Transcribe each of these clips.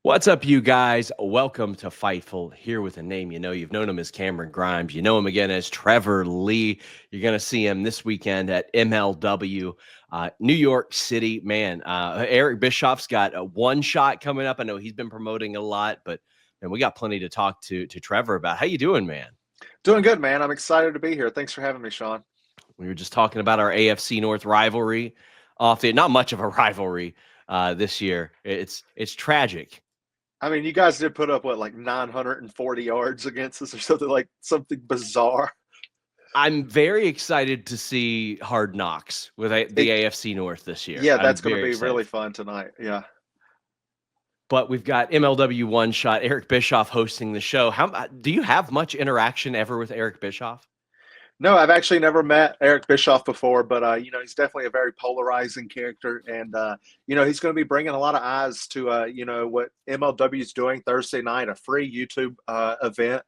What's up, you guys? Welcome to Fightful, here with a name you know. You've known him as Cameron Grimes. You know him again as Trevor Lee. You're going to see him this weekend at MLW, New York City. Man, Eric Bischoff's got a one shot coming up. I know he's been promoting a lot, but man, we got plenty to talk to Trevor about. How you doing, man? Doing good, man. I'm excited to be here. Thanks for having me, Sean. We were just talking about our AFC North rivalry. Not much of a rivalry this year. It's tragic. I mean, you guys did put up like 940 yards against us or something bizarre. I'm very excited to see Hard Knocks with the AFC North this year. Yeah, that's going to be excited. really fun tonight. Yeah. But we've got MLW One Shot, Eric Bischoff hosting the show. Do you have much interaction ever with Eric Bischoff? No, I've actually never met Eric Bischoff before, but he's definitely a very polarizing character, and he's going to be bringing a lot of eyes to what MLW is doing Thursday night, a free YouTube event.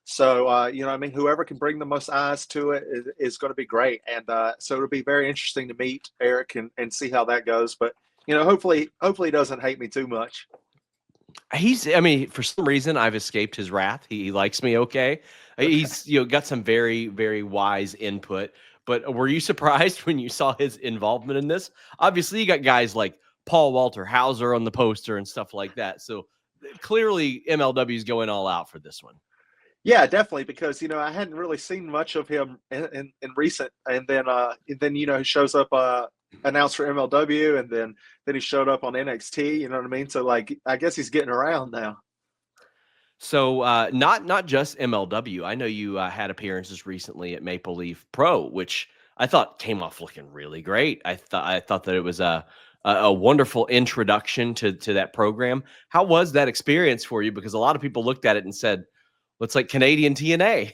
So whoever can bring the most eyes to it is going to be great, and so it'll be very interesting to meet Eric and see how that goes. But hopefully he doesn't hate me too much. For some reason, I've escaped his wrath. He likes me okay. He's got some very, very wise input. But were you surprised when you saw his involvement in this? Obviously, you got guys like Paul Walter Hauser on the poster and stuff like that. So clearly, MLW is going all out for this one. Yeah, definitely, because I hadn't really seen much of him in recent, and then he shows up announced for MLW, and then he showed up on NXT. You know what I mean? So I guess he's getting around now. So not just MLW. I know you had appearances recently at Maple Leaf Pro, which I thought came off looking really great. I thought that it was a wonderful introduction to that program. How was that experience for you? Because a lot of people looked at it and said, "Looks like Canadian TNA."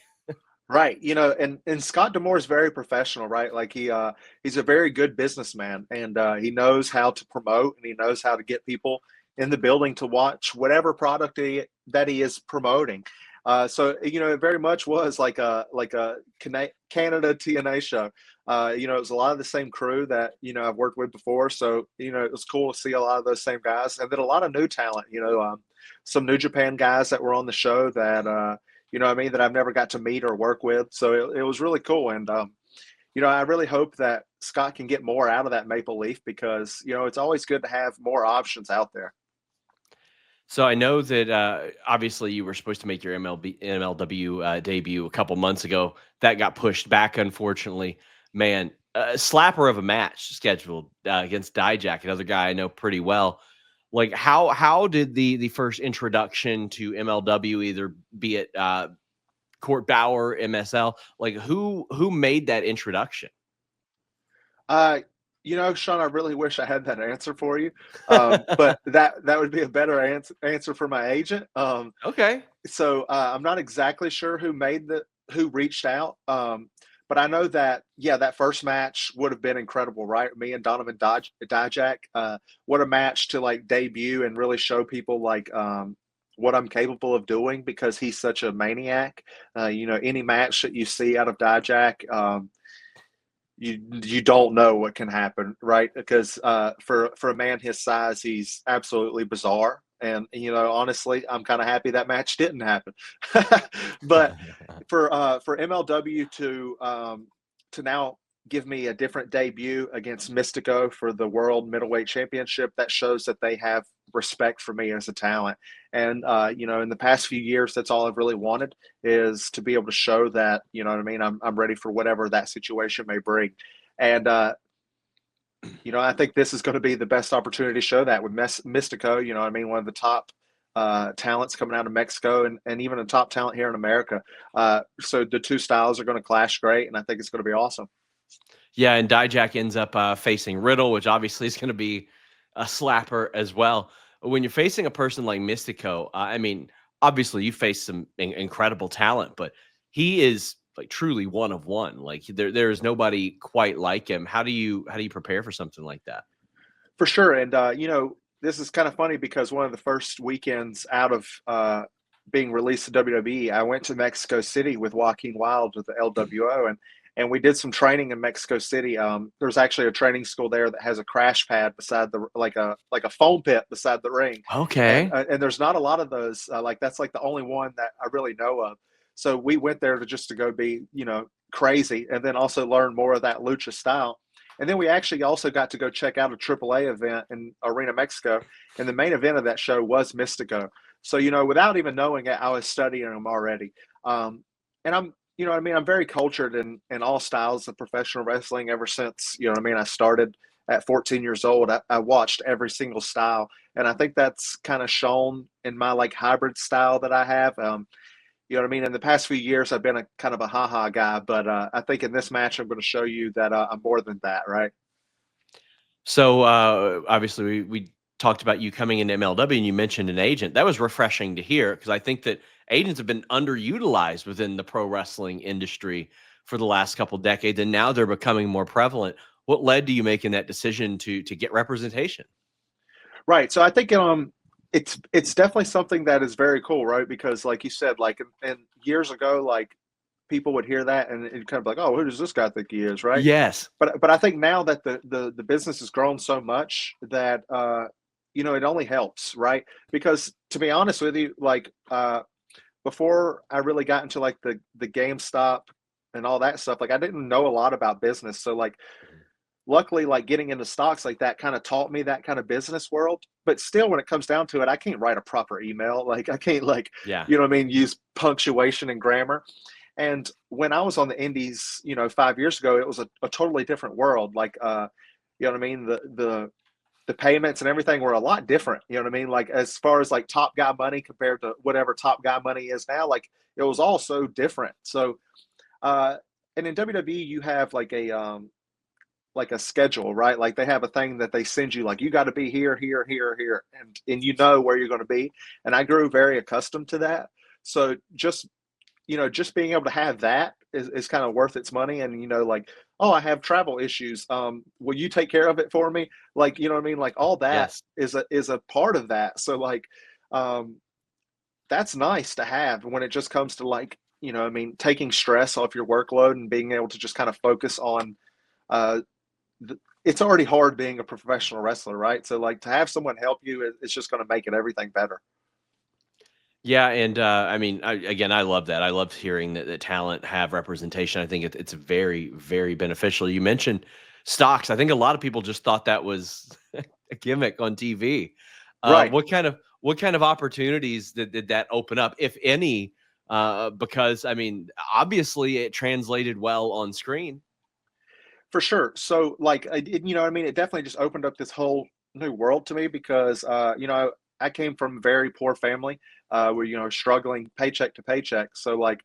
Right. And Scott D'Amore is very professional, right? Like he's a very good businessman, and he knows how to promote, and he knows how to get people in the building to watch whatever product that he is promoting. So it very much was like a Canada TNA show. It was a lot of the same crew that I've worked with before. So it was cool to see a lot of those same guys, and then a lot of new talent. Some New Japan guys that were on the show that that I've never got to meet or work with. So it was really cool, and I really hope that Scott can get more out of that Maple Leaf, because it's always good to have more options out there. So I know that obviously you were supposed to make your MLW debut a couple months ago. That got pushed back, unfortunately. Man, a slapper of a match scheduled against Dijak, another guy I know pretty well. Like, how did the first introduction to MLW, either be it Court Bauer, MSL, like who made that introduction? Sean, I really wish I had that answer for you, but that would be a better answer for my agent. Okay. So I'm not exactly sure who reached out, but I know that that first match would have been incredible, right? Me and Donovan Dijak, what a match to debut and really show people what I'm capable of doing, because he's such a maniac. Any match that you see out of Dijak, you don't know what can happen, right? Because for a man his size, he's absolutely bizarre. And honestly, I'm kind of happy that match didn't happen. But for MLW to now give me a different debut against Mystico for the World Middleweight Championship, that shows that they have respect for me as a talent. And in the past few years, that's all I've really wanted, is to be able to show that I'm ready for whatever that situation may bring. And I think this is going to be the best opportunity to show that with Mystico. One of the top talents coming out of Mexico, and even a top talent here in America. So the two styles are going to clash great, and I think it's going to be awesome. Yeah, and Dijak ends up facing Riddle, which obviously is going to be a slapper as well. When you're facing a person like Mystico, obviously you face some incredible talent, but he is truly one of one. Like there is nobody quite like him. How do you prepare for something like that? For sure, and this is kind of funny, because one of the first weekends out of being released to WWE, I went to Mexico City with Joaquin Wilde with the LWO, and we did some training in Mexico City. There's actually a training school there that has a crash pad beside the like a foam pit beside the ring, Okay. and there's not a lot of those. Like that's like the only one that I really know of. So we went there to just to go be crazy, and then also learn more of that lucha style. And then we actually also got to go check out a AAA event in Arena Mexico, and the main event of that show was Mystico. So without even knowing it, I was studying them already. And I'm very cultured in all styles of professional wrestling ever since, I started at 14 years old. I watched every single style. And I think that's kind of shown in my like hybrid style that I have. In the past few years, I've been a kind of a haha guy, but I think in this match, I'm going to show you that I'm more than that, right? So obviously, we talked about you coming into MLW, and you mentioned an agent. That was refreshing to hear, because I think that agents have been underutilized within the pro wrestling industry for the last couple decades, and now they're becoming more prevalent. What led to you making that decision to get representation? Right. So I think it's definitely something that is very cool, right? Because like you said, like and years ago, like people would hear that and it kind of like, oh, who does this guy think he is, right? Yes. But I think now that the business has grown so much that it only helps, right? Because to be honest with you, like before I really got into like the GameStop and all that stuff, like I didn't know a lot about business. So like luckily, like getting into stocks like that kind of taught me that kind of business world. But still, when it comes down to it, I can't write a proper email. Like I can't like, Yeah. use punctuation and grammar. And when I was on the indies, 5 years ago, it was a totally different world. Like, the payments and everything were a lot different. Like as far as like Top Guy money compared to whatever Top Guy money is now, like it was all so different. So, and in WWE, you have like a schedule, right? Like they have a thing that they send you, like you got to be here, here, here, here, and where you're going to be. And I grew very accustomed to that. So just being able to have that is kind of worth its money. And like, oh, I have travel issues. Will you take care of it for me? Like, like all that Yes. is a part of that. So like, that's nice to have when it just comes to like, taking stress off your workload and being able to just kind of focus on, it's already hard being a professional wrestler, right? So like to have someone help you, it's just going to make it everything better. Yeah, and I love that. I love hearing that talent have representation. I think it's very, very beneficial. You mentioned stocks. I think a lot of people just thought that was a gimmick on TV. Right. What kind of opportunities did that open up, if any? Because obviously it translated well on screen. For sure. So like, it definitely just opened up this whole new world to me because, I came from a very poor family, where, struggling paycheck to paycheck. So like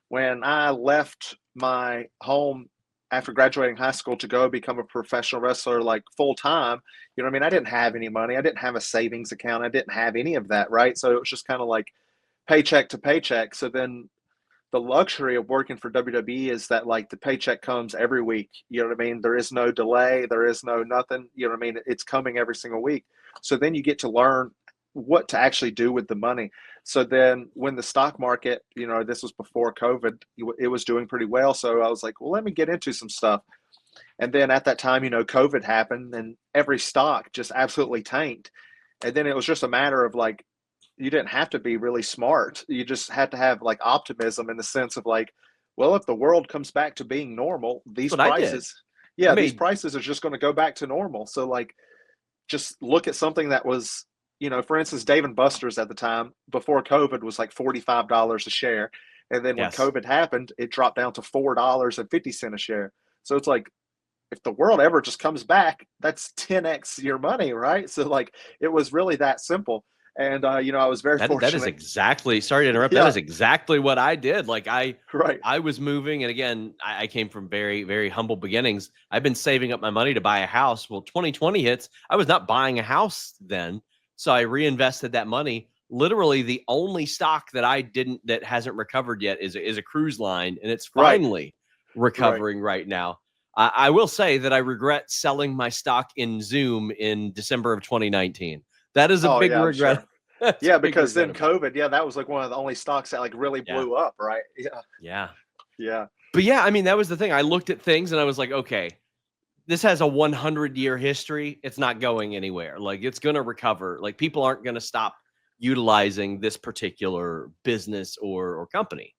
when I left my home after graduating high school to go become a professional wrestler, like full time, I didn't have any money. I didn't have a savings account. I didn't have any of that. Right. So it was just kind of like paycheck to paycheck. So then the luxury of working for WWE is that like the paycheck comes every week. You know what I mean? There is no delay. There is no nothing. You know what I mean? It's coming every single week. So then you get to learn what to actually do with the money. So then when the stock market, this was before COVID, it was doing pretty well. So I was like, well, let me get into some stuff. And then at that time, COVID happened and every stock just absolutely tanked. And then it was just a matter of like, you didn't have to be really smart. You just had to have like optimism in the sense of like, well, if the world comes back to being normal, That's these what I did. prices, I yeah, these made prices are just going to go back to normal. So like, just look at something that was, for instance, Dave and Buster's at the time before COVID was like $45 a share. And then when yes. COVID happened, it dropped down to $4.50 a share. So it's like, if the world ever just comes back, that's 10x your money, right? So like, it was really that simple. And I was very That is fortunate. exactly, sorry to interrupt. That Yeah, is exactly what I did. Like right. I was moving, and again, I came from very, very humble beginnings. I've been saving up my money to buy a house. Well, 2020 hits. I was not buying a house then, so I reinvested that money. Literally, the only stock that hasn't recovered yet is a cruise line, and it's Right. finally Right. recovering right now. I will say that I regret selling my stock in Zoom in December of 2019. That is a Oh big yeah, I'm regret. sure. That's a Yeah, big because regret then of mine. COVID, yeah, that was like one of the only stocks that like really Yeah. blew up, right? Yeah. Yeah. Yeah. But yeah, I mean, that was the thing. I looked at things and I was like, okay, this has a 100-year history. It's not going anywhere. Like, it's going to recover. Like, people aren't going to stop utilizing this particular business or company.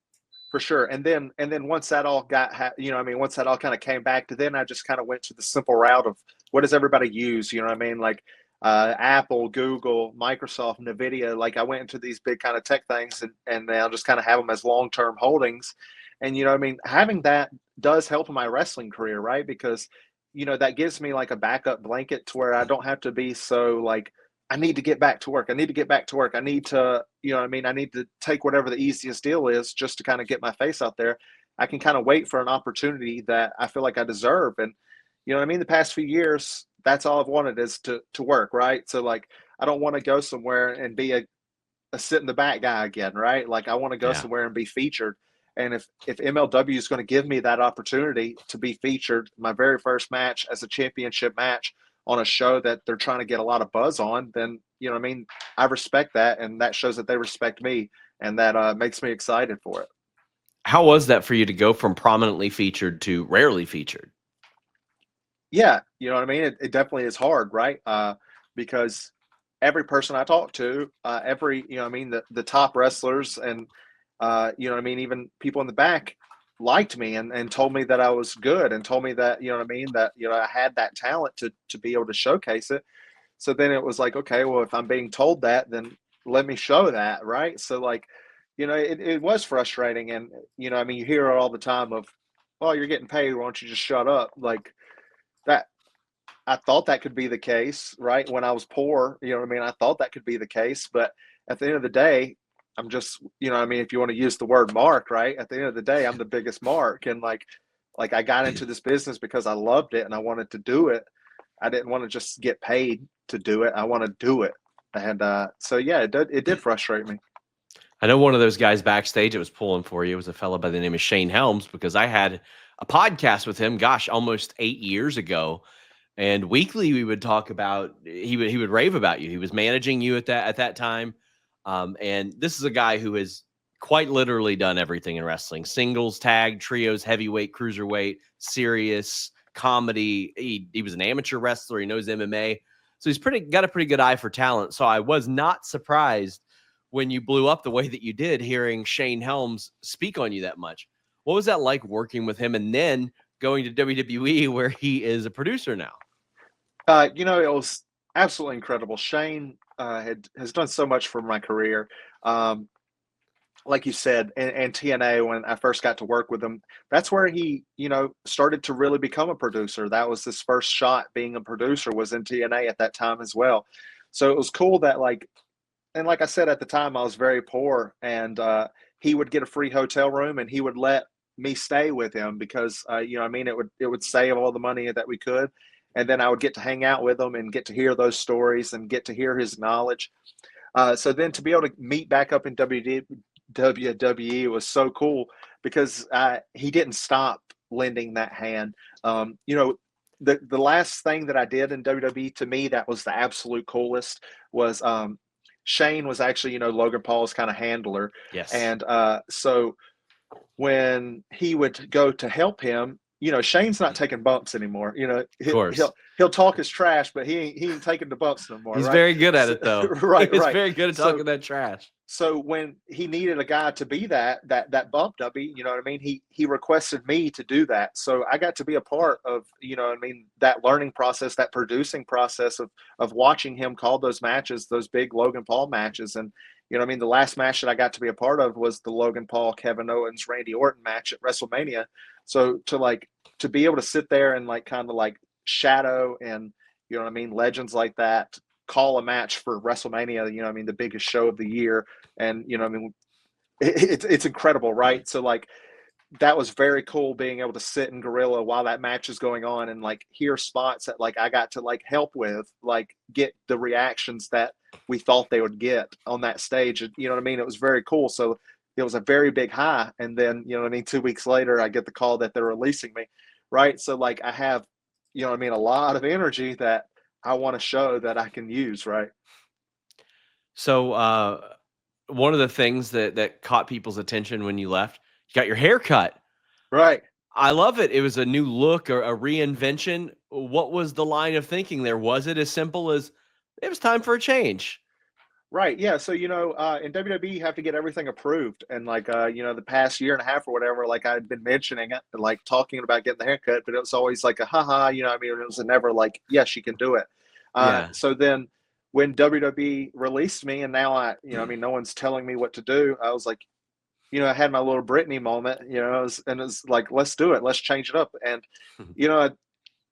For sure. And then once that all got, once that all kind of came back to, then I just kind of went to the simple route of what does everybody use? You know what I mean? Like Apple, Google, Microsoft, NVIDIA. Like I went into these big kind of tech things, and I'll just kind of have them as long-term holdings. And, you know what I mean? Having that does help in my wrestling career, right? Because, that gives me like a backup blanket to where I don't have to be so like, I need to get back to work. I need to get back to work. I need to, I need to take whatever the easiest deal is just to kind of get my face out there. I can kind of wait for an opportunity that I feel like I deserve. And, the past few years, that's all I've wanted is to work, right? So like, I don't want to go somewhere and be a sit in the back guy again, right? Like I want to go Yeah. somewhere and be featured. And if MLW is going to give me that opportunity to be featured, my very first match as a championship match on a show that they're trying to get a lot of buzz on, then I respect that, and that shows that they respect me, and that makes me excited for it. How was that for you to go from prominently featured to rarely featured? Yeah, you know what I mean? It definitely is hard, right? Because every person I talk to, every the top wrestlers and even people in the back liked me and told me that I was good and told me that that I had that talent to be able to showcase it. So then it was like, okay, well, if I'm being told that, then let me show that, right? So like, it was frustrating, and you hear it all the time of, well, you're getting paid, why don't you just shut up? Like that. I thought that could be the case, right? When I was poor, I thought that could be the case, but at the end of the day, I'm just, if you want to use the word mark, right? At the end of the day, I'm the biggest mark. And like I got into this business because I loved it and I wanted to do it. I didn't want to just get paid to do it. I want to do it. And so, yeah, it did frustrate me. I know one of those guys backstage that was pulling for you was a fellow by the name of Shane Helms, because I had a podcast with him, gosh, almost 8 years ago. And weekly we would talk about, he would rave about you. He was managing you at that time. And this is a guy who has quite literally done everything in wrestling: singles, tag, trios, heavyweight, cruiserweight, serious, comedy. He was an amateur wrestler. He knows MMA. So he's got a pretty good eye for talent. So I was not surprised when you blew up the way that you did, hearing Shane Helms speak on you that much. What was that like working with him and then going to WWE where he is a producer now? It was absolutely incredible. Shane has done so much for my career. Like you said, and TNA, when I first got to work with him, that's where he, started to really become a producer. That was his first shot being a producer, was in TNA at that time as well. So it was cool that and like I said, at the time I was very poor, and he would get a free hotel room and he would let me stay with him because, it would save all the money that we could. And then I would get to hang out with him and get to hear those stories and get to hear his knowledge. So then to be able to meet back up in WWE was so cool because he didn't stop lending that hand. The last thing that I did in WWE, to me, that was the absolute coolest, was Shane was actually, Logan Paul's kind of handler. Yes. And so when he would go to help him, Shane's not taking bumps anymore. Of course. He'll talk his trash, but he ain't taking the bumps no more. He's right? very good at it, though. Right. He's very good at talking that trash. So when he needed a guy to be that bump dummy, you know what I mean? He requested me to do that. So I got to be a part of, that learning process, that producing process of watching him call those matches, those big Logan Paul matches. And, the last match that I got to be a part of was the Logan Paul, Kevin Owens, Randy Orton match at WrestleMania. So to be able to sit there and kind of shadow and, legends like that call a match for WrestleMania, the biggest show of the year. And, it's incredible, right? So that was very cool, being able to sit in Gorilla while that match is going on and hear spots that I got to help with, get the reactions that we thought they would get on that stage. It was very cool. So it was a very big high. And then, 2 weeks later, I get the call that they're releasing me. Right. So I have, a lot of energy that I want to show that I can use. Right. So one of the things that caught people's attention when you left, you got your hair cut. Right. I love it. It was a new look or a reinvention. What was the line of thinking there? Was it as simple as it was time for a change? Right. Yeah. So, in WWE, you have to get everything approved. And like, the past year and a half or whatever, like I'd been mentioning it, like talking about getting the haircut, but it was always like a haha, it was never like, yes, you can do it. Yeah. So then when WWE released me and now no one's telling me what to do, I was like, I had my little Britney moment, and it's like, let's do it. Let's change it up. And, you know,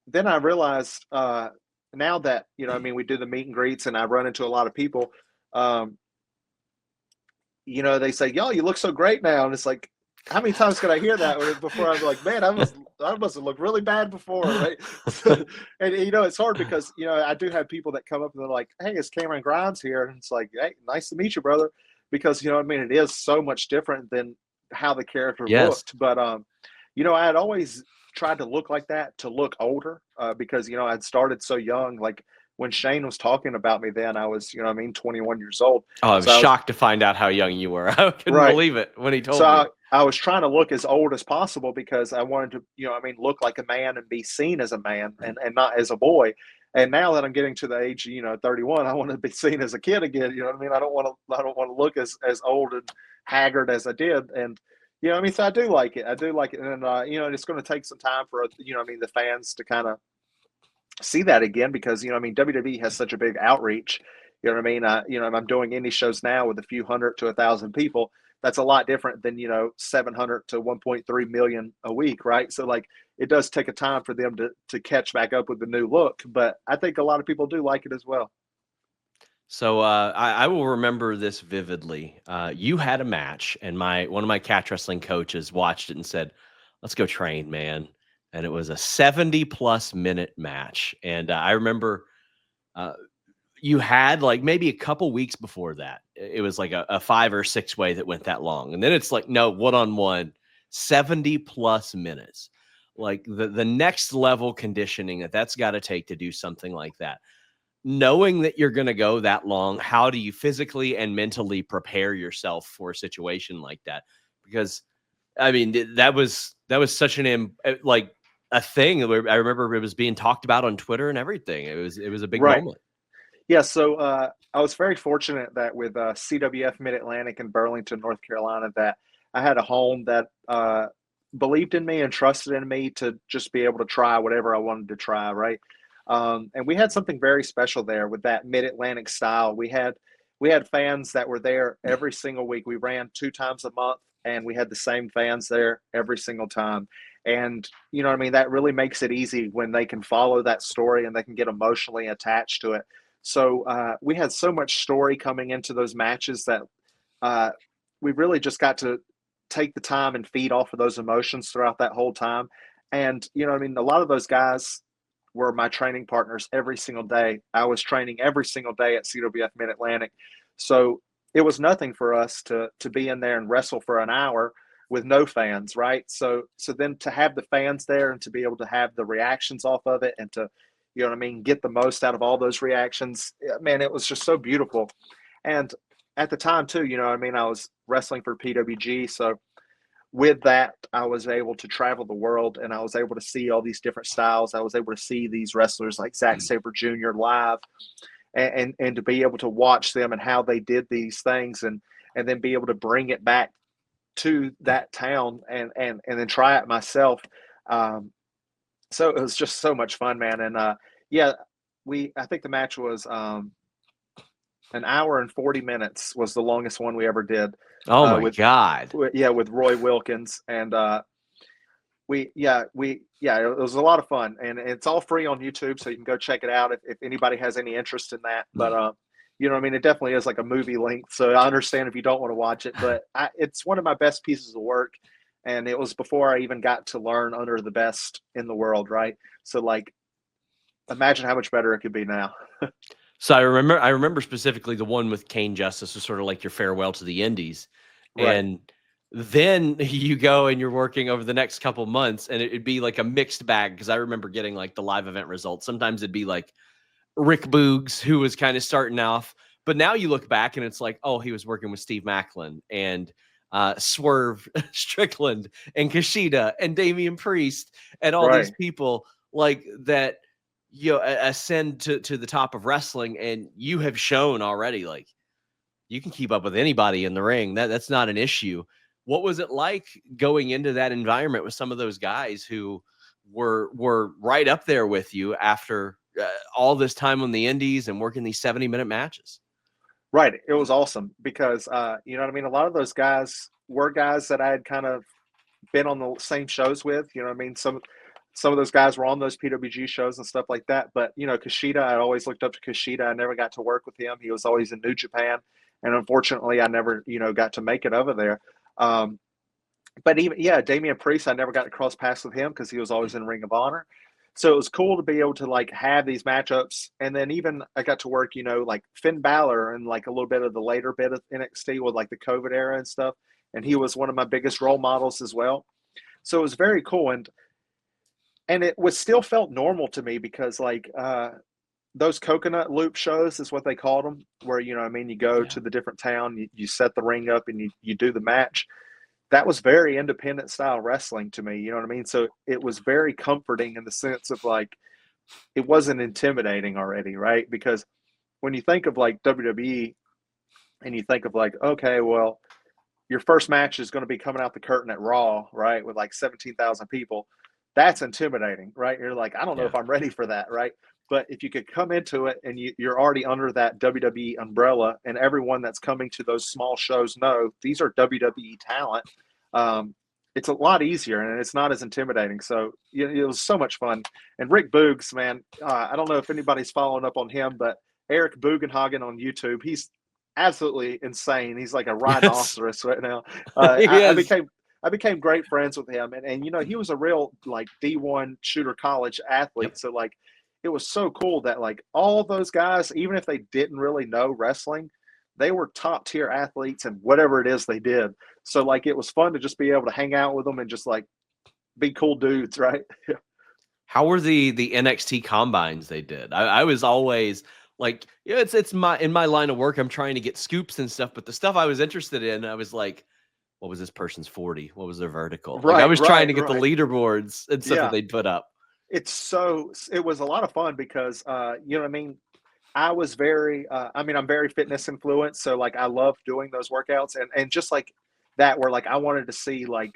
then I realized, now that, we do the meet and greets and I run into a lot of people, um, they say, "Yo, you look so great now," and it's like, how many times could I hear that before I'm like, man, I must have looked really bad before, right? And it's hard because I do have people that come up and they're like, "Hey, it's Cameron Grimes here," and it's like, "Hey, nice to meet you, brother," because it is so much different than how the character Yes. looked. But I had always tried to look like that, to look older, because I'd started so young. Like when Shane was talking about me, then I was 21 years old. Oh, I was So I was shocked to find out how young you were. I couldn't right. believe it when he told So me. I was trying to look as old as possible because I wanted to, look like a man and be seen as a man and not as a boy. And now that I'm getting to the age, 31, I want to be seen as a kid again. You know what I mean? I don't want to look as old and haggard as I did. And, so I do like it. I do like it. And, it's going to take some time for, the fans to kind of see that again because, WWE has such a big outreach. You know what I mean? I'm doing indie shows now with a few hundred to 1,000 people. That's a lot different than 700 to 1.3 million a week, right? So like it does take a time for them to catch back up with the new look, but I think a lot of people do like it as well. So I will remember this vividly. You had a match, and one of my catch wrestling coaches watched it and said, "Let's go train, man." And it was a 70+ minute match, and I remember uh, you had like maybe a couple weeks before that. It was like a 5 or 6 way that went that long, and then it's like no one-on-one, 70+ minutes. Like the next level conditioning that's got to take to do something like that knowing that you're going to go that long, how do you physically and mentally prepare yourself for a situation like that? Because I mean, that was such like a thing where I remember it was being talked about on Twitter and everything. It was a big Right. moment. Yeah. So I was very fortunate that with CWF Mid Atlantic in Burlington, North Carolina, that I had a home that believed in me and trusted in me to just be able to try whatever I wanted to try. Right. And we had something very special there with that Mid Atlantic style. We had fans that were there every single week. We ran 2 times a month, and we had the same fans there every single time. And that really makes it easy when they can follow that story and they can get emotionally attached to it. So we had so much story coming into those matches that uh, we really just got to take the time and feed off of those emotions throughout that whole time. And a lot of those guys were my training partners every single day. I was training every single day at CWF Mid Atlantic, so it was nothing for us to be in there and wrestle for an hour with no fans, right? So then to have the fans there and to be able to have the reactions off of it and to get the most out of all those reactions, man, it was just so beautiful. And at the time too, I was wrestling for PWG, so with that, I was able to travel the world and I was able to see all these different styles. I was able to see these wrestlers like Zack Sabre Jr. live and to be able to watch them and how they did these things and then be able to bring it back to that town and then try it myself. So it was just so much fun, man. And yeah, I think the match was an hour and 40 minutes was the longest one we ever did. Oh my God. With Roy Wilkins. And it was a lot of fun, and it's all free on YouTube, so you can go check it out if anybody has any interest in that. But it definitely is like a movie length, so I understand if you don't want to watch it, but it's one of my best pieces of work, and it was before I even got to learn under the best in the world, right? So like, imagine how much better it could be now. So I remember specifically the one with Kane Justice was sort of like your farewell to the Indies. Right. And then you go and you're working over the next couple months and it'd be like a mixed bag because I remember getting like the live event results. Sometimes it'd be like Rick Boogs, who was kind of starting off. But now you look back and it's like, oh, he was working with Steve Macklin. And Swerve Strickland and Kushida and Damian Priest and all these Right. people like that, ascend to the top of wrestling, and you have shown already like you can keep up with anybody in the ring. That's not an issue. What was it like going into that environment with some of those guys who were right up there with you after all this time on the indies and working these 70-minute matches? Right. It was awesome because, you know what I mean? A lot of those guys were guys that I had kind of been on the same shows with, you know what I mean? Some of those guys were on those PWG shows and stuff like that. But, you know, Kushida, I always looked up to Kushida. I never got to work with him. He was always in New Japan. And unfortunately, I never, you know, got to make it over there. But even, yeah, Damian Priest, I never got to cross paths with him because he was always in Ring of Honor. So it was cool to be able to like have these matchups. And then even I got to work, you know, like Finn Balor and like a little bit of the later bit of NXT with like the COVID era and stuff. And he was one of my biggest role models as well. So it was very cool. And it was still felt normal to me because like those coconut loop shows is what they called them, where, you know, I mean, you go to the different town, you set the ring up and you do the match. That was very independent style wrestling to me. You know what I mean? So it was very comforting in the sense of like, it wasn't intimidating already, right? Because when you think of like WWE and you think of like, okay, well, your first match is going to be coming out the curtain at Raw, right? With like 17,000 people. That's intimidating, right? You're like, I don't know if I'm ready for that, right? But if you could come into it and you're already under that WWE umbrella, and everyone that's coming to those small shows know these are WWE talent, it's a lot easier and it's not as intimidating. So it was so much fun. And Rick Boogs, man, I don't know if anybody's following up on him, but Eric Bugenhagen on YouTube, he's absolutely insane. He's like a rhinoceros right now. I became great friends with him, and you know, he was a real like D1 shooter college athlete. So like it was so cool that like all those guys, even if they didn't really know wrestling, they were top tier athletes and whatever it is they did. So like it was fun to just be able to hang out with them and just like be cool dudes, right? How were the NXT combines they did? I was always like, it's my in my line of work, I'm trying to get scoops and stuff, but the stuff I was interested in, I was like, what was this person's 40? What was their vertical? Like I was trying to get the leaderboards and stuff that they'd put up. It was a lot of fun because you know what I mean? I was very I'm very fitness influenced. So like I love doing those workouts and just like that where like I wanted to see like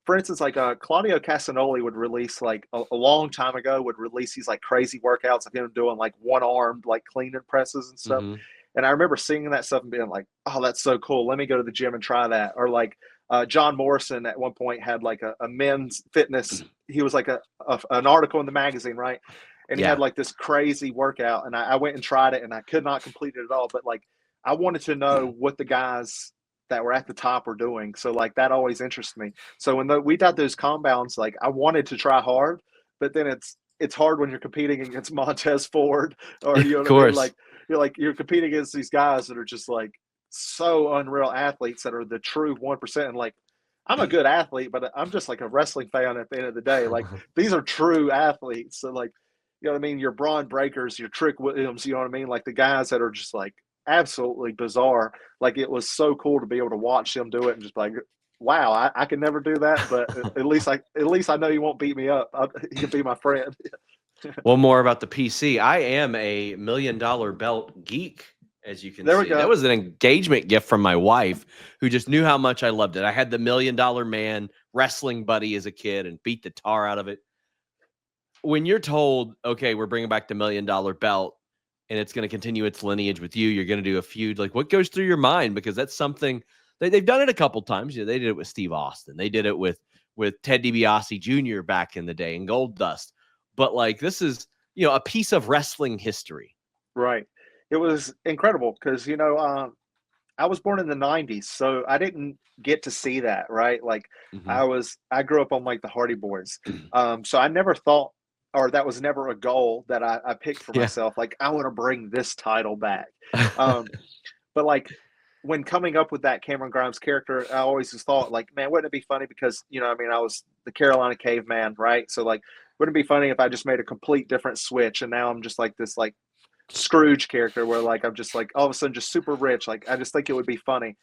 for instance, like Claudio Castagnoli would release like a long time ago would release these like crazy workouts of him doing like one armed like clean and presses and stuff. And I remember seeing that stuff and being like, oh, that's so cool. Let me go to the gym and try that. Or like John Morrison at one point had like a men's fitness. He was like an article in the magazine, right? And he had like this crazy workout. And I went and tried it and I could not complete it at all. But like I wanted to know what the guys that were at the top were doing. So like that always interested me. So when we got those compounds, like I wanted to try hard, but then it's hard when you're competing against Montez Ford or you know what I mean? Like you're competing against these guys that are just like so unreal athletes that are the true 1%. And like I'm a good athlete, but I'm just like a wrestling fan at the end of the day. Like these are true athletes. So like, you know what I mean? Your Braun Breakers, your Trick Williams, you know what I mean? Like the guys that are just like absolutely bizarre. Like it was so cool to be able to watch them do it and just like, wow, I can never do that, but at least I know you won't beat me up. You can be my friend. One more about the PC. I am a $1 million belt geek, as you can There we see. go. That was an engagement gift from my wife, who just knew how much I loved it. I had the $1 Million Man wrestling buddy as a kid and beat the tar out of it. When you're told, okay, we're bringing back the $1 Million belt and it's going to continue its lineage with you, you're going to do a feud, like what goes through your mind? Because that's something they've done it a couple times. You know, they did it with Steve Austin. They did it with Ted DiBiase Jr. back in the day in Gold Dust. But like this is, you know, a piece of wrestling history. Right. It was incredible because, you know, I was born in the 90s, so I didn't get to see that, right? Like I grew up on like the Hardy Boys. So I never thought, or that was never a goal that I picked for myself. Like I want to bring this title back. But like when coming up with that Cameron Grimes character, I always just thought like, man, wouldn't it be funny? Because, you know, I mean, I was the Carolina caveman, right? So like, wouldn't it be funny if I just made a complete different switch and now I'm just like this like Scrooge character where like I'm just like all of a sudden just super rich. Like I just think it would be funny.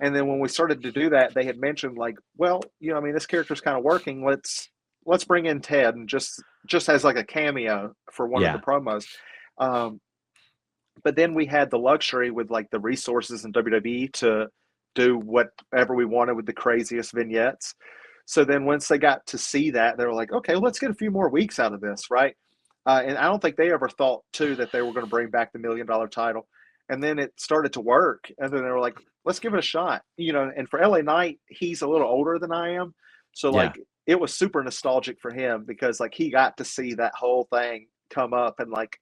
And then when we started to do that, they had mentioned like, well, I mean, this character's kind of working. Let's bring in Ted and just as like a cameo for one of the Yeah. promos. But then we had the luxury with like the resources in WWE to do whatever we wanted with the craziest vignettes. So then once they got to see that, they were like, okay, let's get a few more weeks out of this, right? And I don't think they ever thought too that they were going to bring back the $1 million title. And then it started to work, and then they were like, let's give it a shot, And for LA Knight, he's a little older than I am, so like it was super nostalgic for him because like he got to see that whole thing come up and like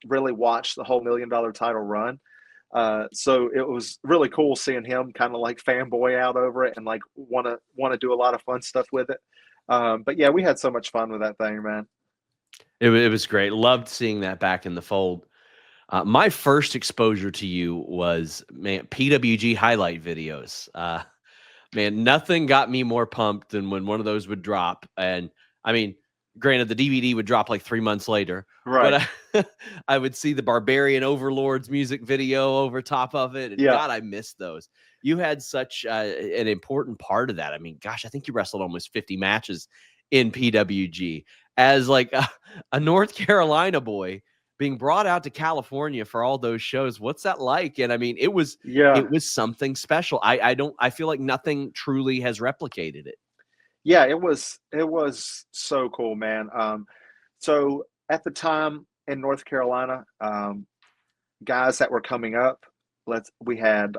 really watch the whole $1 million title run. So it was really cool seeing him kind of like fanboy out over it and like want to do a lot of fun stuff with it. But yeah, we had so much fun with that thing, man. It was great. Loved seeing that back in the fold. My first exposure to you was, man, PWG highlight videos. Man, nothing got me more pumped than when one of those would drop. And I mean, granted, the DVD would drop like 3 months later, Right. but I would see the Barbarian Overlords music video over top of it. And God, I missed those. You had such an important part of that. I mean, gosh, I think you wrestled almost 50 matches in PWG as like a North Carolina boy being brought out to California for all those shows. What's that like? And I mean, it was something special. I feel like nothing truly has replicated it. Yeah, it was so cool, man. So at the time in North Carolina, guys that were coming up, we had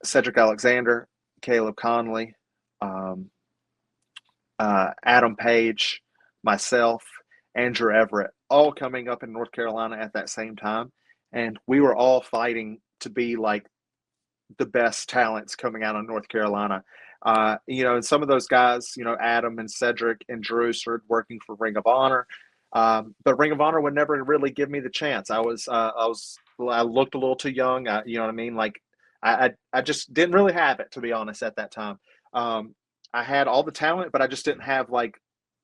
Cedric Alexander, Caleb Conley, Adam Page, myself, Andrew Everett, all coming up in North Carolina at that same time. And we were all fighting to be like the best talents coming out of North Carolina. And some of those guys, Adam and Cedric and Drew started working for Ring of Honor. But Ring of Honor would never really give me the chance. I looked a little too young. You know what I mean? Like I just didn't really have it, to be honest, at that time. I had all the talent, but I just didn't have like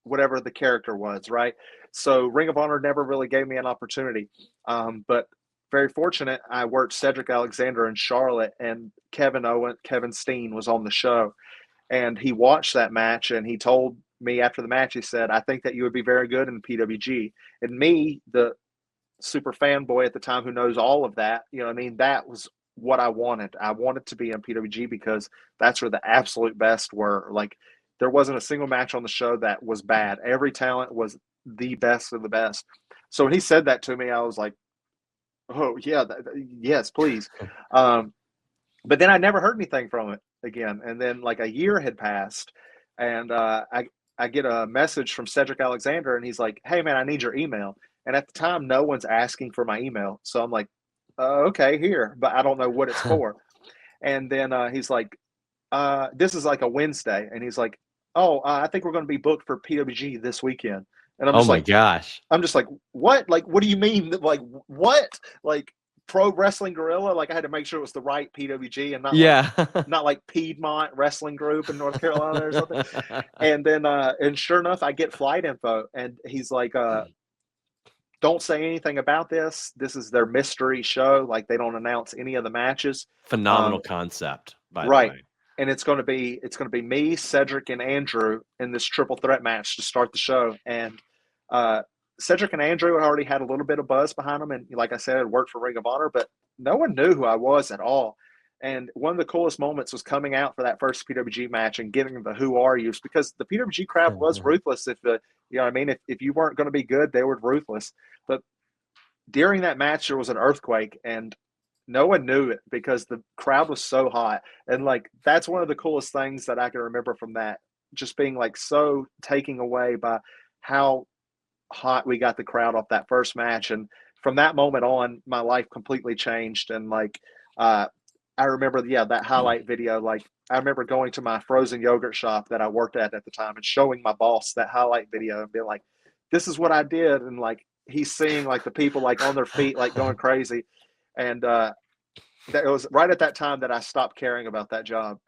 whatever the character was, right? So Ring of Honor never really gave me an opportunity. But very fortunate, I worked Cedric Alexander in Charlotte, and Kevin Steen was on the show. And he watched that match, and he told me after the match, he said, I think that you would be very good in PWG. And me, the super fanboy at the time who knows all of that, that was what I wanted. I wanted to be in PWG because that's where the absolute best were. Like, there wasn't a single match on the show that was bad. Every talent was the best of the best. So when he said that to me, I was like, oh, yeah, yes, please. But then I never heard anything from it again. And then like a year had passed, and I get a message from Cedric Alexander, and he's like, hey, man, I need your email. And at the time, no one's asking for my email. So I'm like, okay, here, but I don't know what it's for. And then he's like, this is like a Wednesday. And he's like, oh, I think we're going to be booked for PWG this weekend. And I'm just like, gosh. I'm just like, what? Like, what do you mean? Like, what? Like, Pro Wrestling Guerrilla? Like, I had to make sure it was the right PWG and not like Piedmont Wrestling Group in North Carolina or something. And then, and sure enough, I get flight info, and he's like, don't say anything about this. This is their mystery show. Like, they don't announce any of the matches. Phenomenal concept, by the way. And it's going to be me, Cedric, and Andrew in this triple threat match to start the show. And Cedric and Andrew had already had a little bit of buzz behind them, and like I said, had worked for Ring of Honor, but no one knew who I was at all. And one of the coolest moments was coming out for that first PWG match and getting the "Who are you?" because the PWG crowd was ruthless. If you know what I mean, if you weren't going to be good, they were ruthless. But during that match, there was an earthquake, and no one knew it because the crowd was so hot. And like, that's one of the coolest things that I can remember from that, just being like so taken away by how hot we got the crowd off that first match. And from that moment on, my life completely changed. And like, I remember, that highlight video. Like, I remember going to my frozen yogurt shop that I worked at the time and showing my boss that highlight video and being like, this is what I did. And like, he's seeing like the people like on their feet, like going crazy. And that it was right at that time that I stopped caring about that job.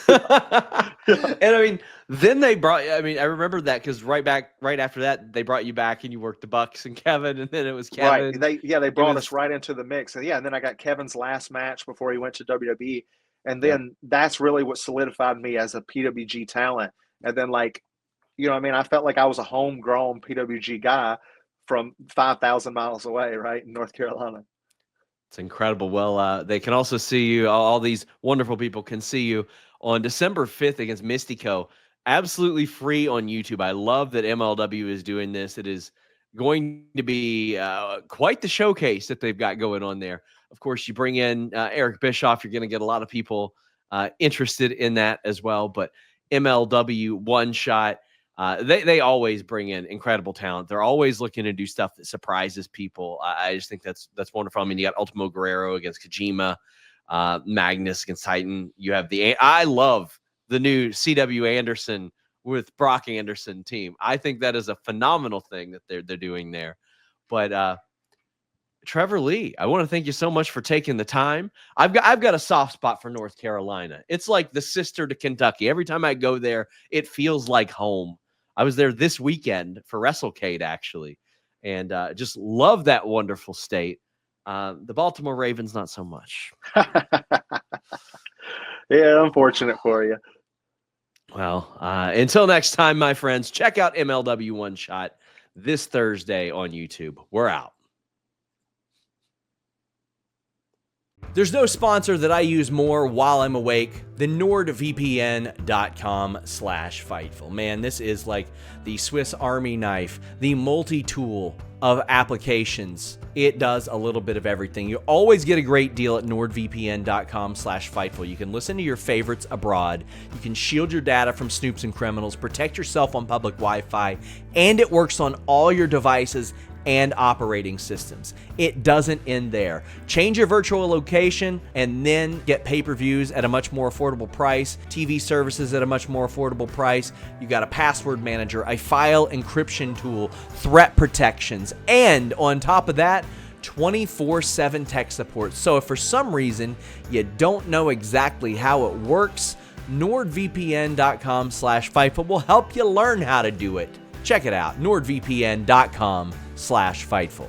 And I mean, then they brought. I mean, I remember that because right after that, they brought you back and you worked the Bucks and Kevin, and then it was Right. Kevin. They brought us right into the mix. And and then I got Kevin's last match before he went to WWE. And then that's really what solidified me as a PWG talent. And then I felt like I was a homegrown PWG guy from 5,000 miles away, right, in North Carolina. It's incredible. Well, they can also see you. All these wonderful people can see you on December 5th against Mystico. Absolutely free on YouTube. I love that MLW is doing this. It is going to be quite the showcase that they've got going on there. Of course, you bring in Eric Bischoff. You're going to get a lot of people interested in that as well. But MLW One Shot. They always bring in incredible talent. They're always looking to do stuff that surprises people. I just think that's wonderful. I mean, you got Ultimo Guerrero against Kojima, Magnus against Titan. You have I love the new CW Anderson with Brock Anderson team. I think that is a phenomenal thing that they're doing there. But Trevor Lee, I want to thank you so much for taking the time. I've got a soft spot for North Carolina. It's like the sister to Kentucky. Every time I go there, it feels like home. I was there this weekend for WrestleCade, actually, and just love that wonderful state. The Baltimore Ravens, not so much. Yeah, unfortunate for you. Well, until next time, my friends, check out MLW One Shot this Thursday on YouTube. We're out. There's no sponsor that I use more while I'm awake than NordVPN.com/Fightful. Man, this is like the Swiss Army knife, the multi-tool of applications. It does a little bit of everything. You always get a great deal at NordVPN.com/Fightful. You can listen to your favorites abroad. You can shield your data from snoops and criminals, protect yourself on public Wi-Fi, and it works on all your devices and operating systems. It doesn't end there. Change your virtual location and then get pay-per-views at a much more affordable price, TV services at a much more affordable price. You got a password manager, a file encryption tool, threat protections, and on top of that, 24/7 tech support. So if for some reason you don't know exactly how it works, NordVPN.com/Fightful will help you learn how to do it. Check it out, NordVPN.com/Fightful.